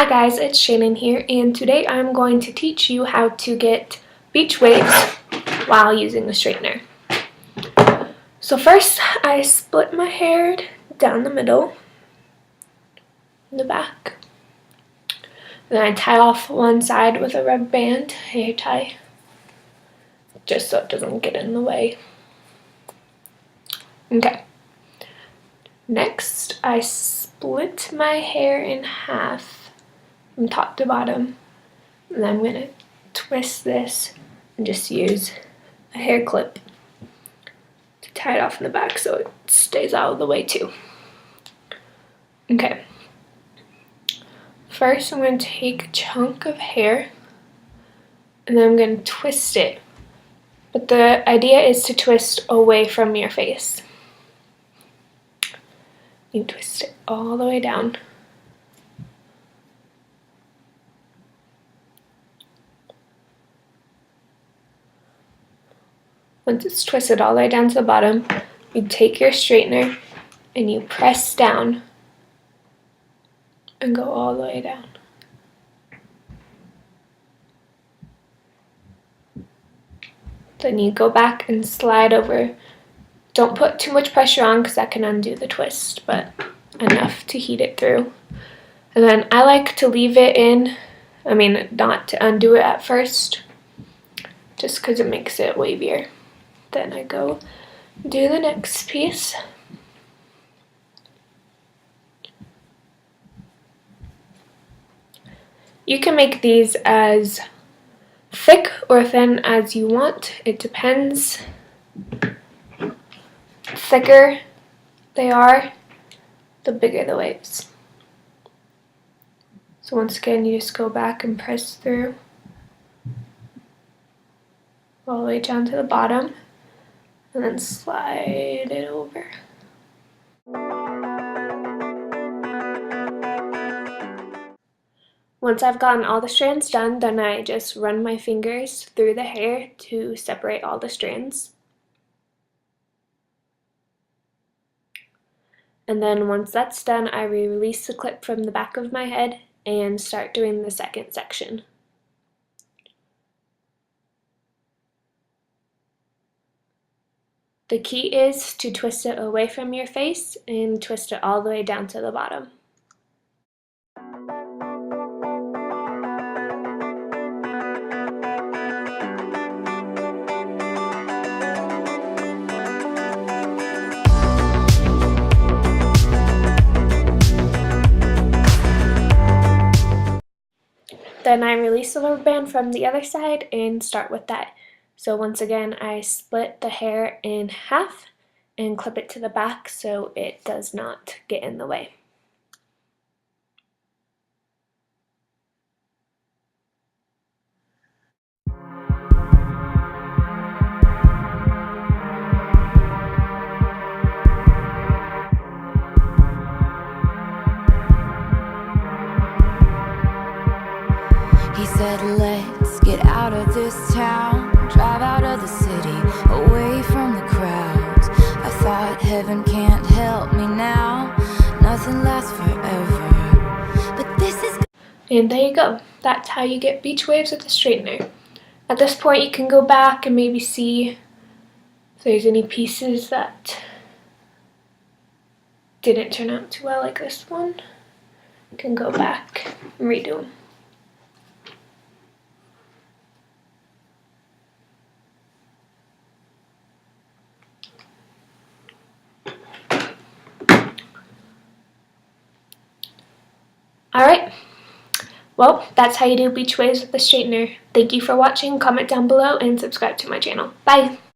Hi guys, it's Shannon here, and today I'm going to teach you how to get beach waves while using a straightener. So first, I split my hair down the middle, in the back. Then I tie off one side with a rubber band, hair tie, just so it doesn't get in the way. Okay. Next, I split my hair in half from top to bottom, and I'm going to twist this and just use a hair clip to tie it off in the back so it stays out of the way too. Okay, first I'm going to take a chunk of hair and then I'm going to twist it, but the idea is to twist away from your face. You twist it all the way down. Once it's twisted all the way down to the bottom, you take your straightener and you press down and go all the way down. Then you go back and slide over. Don't put too much pressure on because that can undo the twist, but enough to heat it through. And then I like to leave it in, not to undo it at first, just because it makes it wavier. Then I go do the next piece. You can make these as thick or thin as you want. It depends. The thicker they are, the bigger the waves. So once again, you just go back and press through all the way down to the bottom. And then slide it over. Once I've gotten all the strands done, then I just run my fingers through the hair to separate all the strands. And then once that's done, I release the clip from the back of my head and start doing the second section. The key is to twist it away from your face and twist it all the way down to the bottom. Then I release the rubber band from the other side and start with that. So once again, I split the hair in half and clip it to the back so it does not get in the way. He said, let's get out of this town, drive out of the city, away from the crowds. I thought heaven can't help me now, nothing lasts forever, but this is... And there you go. That's how you get beach waves with a straightener. At this point, you can go back and maybe see if there's any pieces that didn't turn out too well, like this one. You can go back and redo them. Alright, well, that's how you do beach waves with a straightener. Thank you for watching, comment down below, and subscribe to my channel. Bye!